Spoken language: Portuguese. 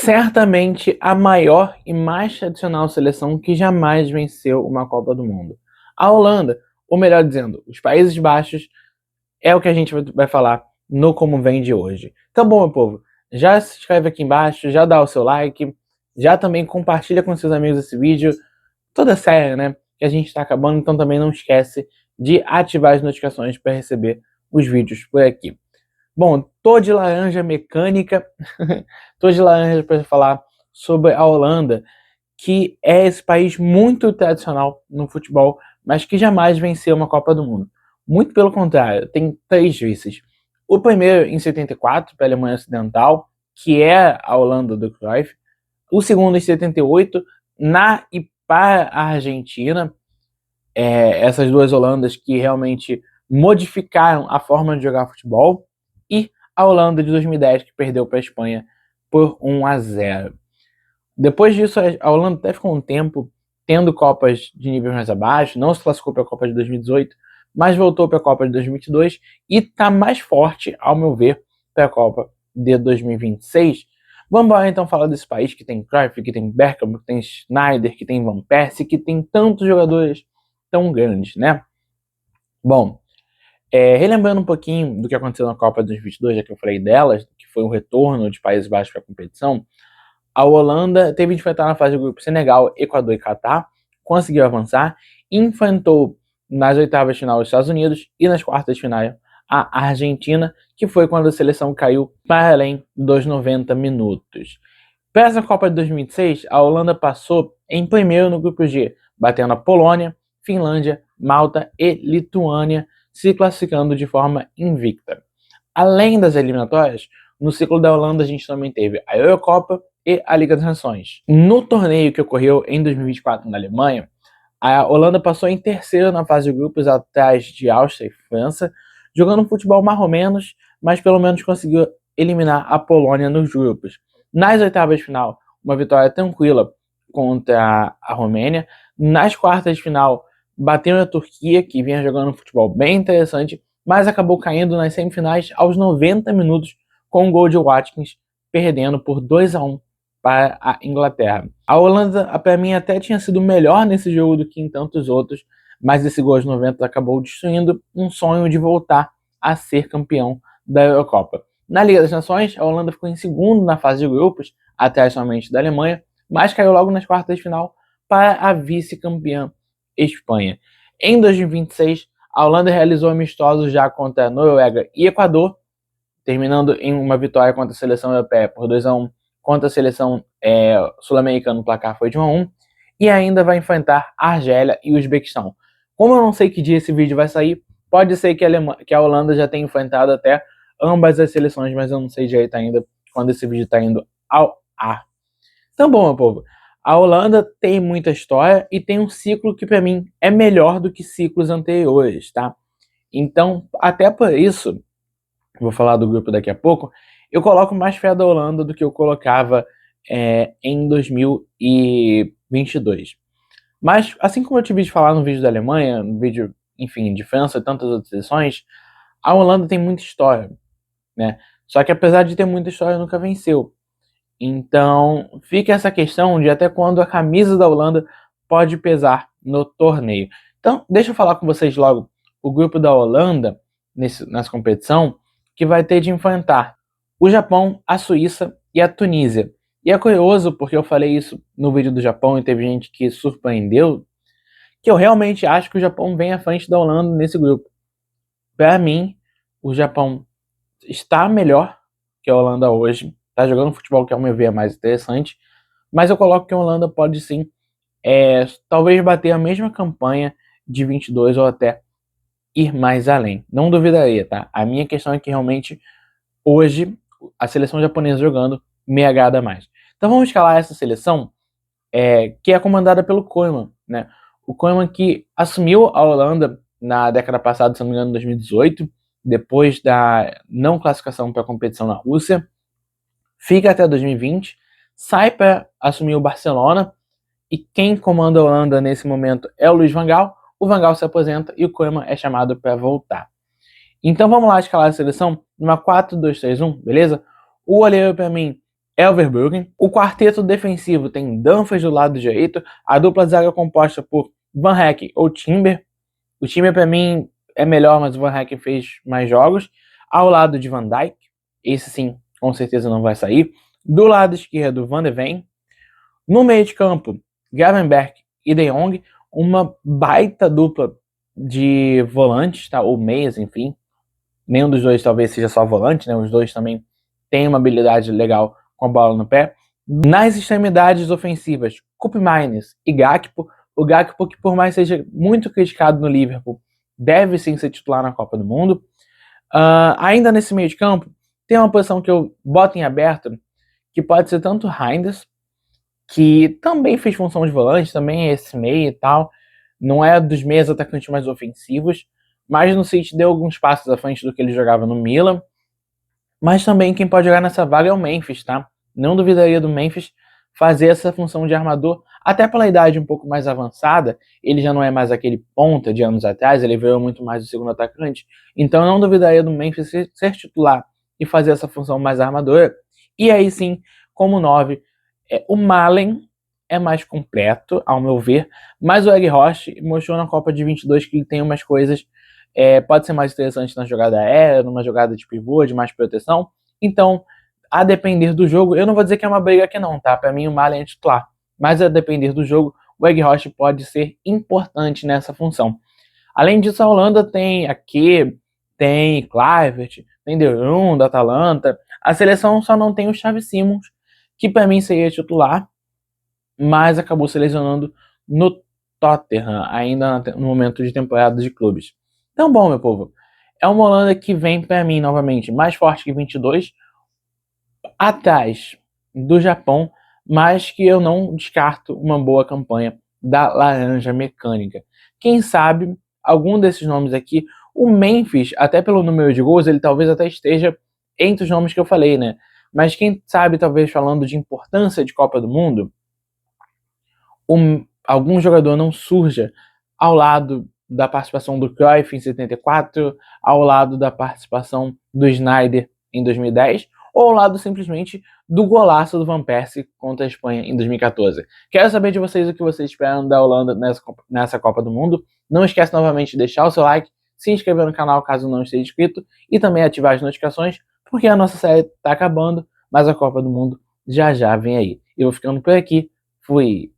Certamente a maior e mais tradicional seleção que jamais venceu uma Copa do Mundo. A Holanda, ou melhor dizendo, os Países Baixos, é o que a gente vai falar no Como Vem de hoje. Então, bom, meu povo, já se inscreve aqui embaixo, já dá o seu like, já também compartilha com seus amigos esse vídeo, toda série, né, que a gente está acabando, então também não esquece de ativar as notificações para receber os vídeos por aqui. Bom, tô de laranja mecânica, tô de laranja para falar sobre a Holanda, que é esse país muito tradicional no futebol, mas que jamais venceu uma Copa do Mundo. Muito pelo contrário, tem 3 vices. O primeiro em 74, para a Alemanha Ocidental, que é a Holanda do Cruyff. O segundo em 78, na e para a Argentina. Essas duas Holandas que realmente modificaram a forma de jogar futebol. E a Holanda de 2010, que perdeu para a Espanha por 1-0. Depois disso, a Holanda até ficou um tempo tendo Copas de nível mais abaixo, não se classificou para a Copa de 2018, mas voltou para a Copa de 2022 e está mais forte, ao meu ver, para a Copa de 2026. Vamos embora então falar desse país que tem Cruyff, que tem Bergkamp, que tem Sneijder, que tem Van Persie, que tem tantos jogadores tão grandes, né? Bom, relembrando um pouquinho do que aconteceu na Copa de 2022, já que eu falei delas, que foi o retorno de Países Baixos para a competição, a Holanda teve de enfrentar na fase de grupo Senegal, Equador e Catar, conseguiu avançar, enfrentou nas oitavas de final os Estados Unidos e nas quartas de final a Argentina, que foi quando a seleção caiu para além dos 90 minutos. Para essa Copa de 2026, a Holanda passou em primeiro no grupo G, batendo a Polônia, Finlândia, Malta e Lituânia, se classificando de forma invicta. Além das eliminatórias, no ciclo da Holanda a gente também teve a Eurocopa e a Liga das Nações. No torneio que ocorreu em 2024 na Alemanha, a Holanda passou em terceiro na fase de grupos, atrás de Áustria e França, jogando um futebol mais ou menos, mas pelo menos conseguiu eliminar a Polônia nos grupos. Nas oitavas de final, uma vitória tranquila contra a Romênia. Nas quartas de final, bateu a Turquia, que vinha jogando um futebol bem interessante, mas acabou caindo nas semifinais aos 90 minutos com um gol de Watkins, perdendo por 2-1 para a Inglaterra. A Holanda, para mim, até tinha sido melhor nesse jogo do que em tantos outros, mas esse gol aos 90 acabou destruindo um sonho de voltar a ser campeão da Eurocopa. Na Liga das Nações, a Holanda ficou em segundo na fase de grupos, atrás somente da Alemanha, mas caiu logo nas quartas de final para a vice-campeã Espanha. Em 2026, a Holanda realizou amistosos já contra a Noruega e Equador, terminando em uma vitória contra a seleção europeia por 2-1, contra a seleção sul-americana, o placar foi de 1-1, e ainda vai enfrentar a Argélia e o Uzbequistão. Como eu não sei que dia esse vídeo vai sair, pode ser que a Holanda já tenha enfrentado até ambas as seleções, mas eu não sei direito ainda quando esse vídeo está indo ao ar. Então, bom, meu povo, a Holanda tem muita história e tem um ciclo que para mim é melhor do que ciclos anteriores, tá? Então, até por isso, vou falar do grupo daqui a pouco, eu coloco mais fé da Holanda do que eu colocava em 2022. Mas, assim como eu tive de falar no vídeo da Alemanha, no vídeo, enfim, de França e tantas outras seleções, a Holanda tem muita história, né? Só que apesar de ter muita história, nunca venceu. Então, fica essa questão de até quando a camisa da Holanda pode pesar no torneio. Então, deixa eu falar com vocês logo o grupo da Holanda nessa competição, que vai ter de enfrentar o Japão, a Suíça e a Tunísia. E é curioso, porque eu falei isso no vídeo do Japão e teve gente que surpreendeu, que eu realmente acho que o Japão vem à frente da Holanda nesse grupo. Para mim, o Japão está melhor que a Holanda hoje, está jogando futebol que ao meu ver é mais interessante, mas eu coloco que a Holanda pode sim, talvez bater a mesma campanha de 22 ou até ir mais além. Não duvidaria, tá? A minha questão é que realmente hoje a seleção japonesa jogando me agrada mais. Então vamos escalar essa seleção que é comandada pelo Koeman, né? O Koeman que assumiu a Holanda na década passada, se não me engano, em 2018, depois da não classificação para a competição na Rússia, fica até 2020, sai para assumir o Barcelona, e quem comanda a Holanda nesse momento é o Luiz Van Gaal. O Van Gaal se aposenta e o Koeman é chamado para voltar. Então vamos lá escalar a seleção numa 4-2-3-1, beleza? O goleiro para mim Elverbruggen. O quarteto defensivo tem Dumfries do lado direito, a dupla de zaga composta por Van Heck ou Timber. O Timber para mim é melhor, mas o Van Heck fez mais jogos. Ao lado de Van Dijk, esse sim, com certeza não vai sair. Do lado esquerdo, Van de Ven. No meio de campo, Gravenberch e De Jong, uma baita dupla de volantes, tá? Ou meias, enfim. Nenhum dos dois talvez seja só volante, né? Os dois também têm uma habilidade legal com a bola no pé. Nas extremidades ofensivas, Koopmeiners e Gakpo. O Gakpo, que por mais seja muito criticado no Liverpool, deve sim ser titular na Copa do Mundo. Ainda nesse meio de campo, tem uma posição que eu boto em aberto, que pode ser tanto Reinders, que também fez função de volante, também é esse meio e tal, não é dos meios atacantes mais ofensivos, mas no City deu alguns passos à frente do que ele jogava no Milan. Mas também quem pode jogar nessa vaga é o Memphis, tá? Não duvidaria do Memphis fazer essa função de armador, até pela idade um pouco mais avançada, ele já não é mais aquele ponta de anos atrás, ele veio muito mais do segundo atacante, então eu não duvidaria do Memphis ser titular e fazer essa função mais armadora. E aí sim, como 9, o Malen é mais completo, ao meu ver, mas o Weghorst mostrou na Copa de 22 que ele tem umas coisas, pode ser mais interessante na jogada aérea, numa jogada de pivô, de mais proteção. Então, a depender do jogo, eu não vou dizer que é uma briga aqui não, tá? Para mim o Malen é titular, mas a depender do jogo, o Weghorst pode ser importante nessa função. Além disso, a Holanda tem aqui, tem Kluivert, tem De Jong da Atalanta. A seleção só não tem o Xavi Simons, que para mim seria titular, mas acabou se lesionando no Tottenham, ainda no momento de temporada de clubes. Então, bom, meu povo, é uma Holanda que vem para mim novamente mais forte que 22, atrás do Japão, mas que eu não descarto uma boa campanha da Laranja Mecânica. Quem sabe algum desses nomes aqui, o Memphis, até pelo número de gols, ele talvez até esteja entre os nomes que eu falei, né? Mas quem sabe, talvez falando de importância de Copa do Mundo, algum jogador não surja ao lado da participação do Cruyff em 74, ao lado da participação do Sneijder em 2010, ou ao lado simplesmente do golaço do Van Persie contra a Espanha em 2014. Quero saber de vocês o que vocês esperam da Holanda nessa Copa do Mundo. Não esquece novamente de deixar o seu like, se inscrever no canal caso não esteja inscrito e também ativar as notificações, porque a nossa série está acabando, mas a Copa do Mundo já já vem aí. Eu vou ficando por aqui. Fui!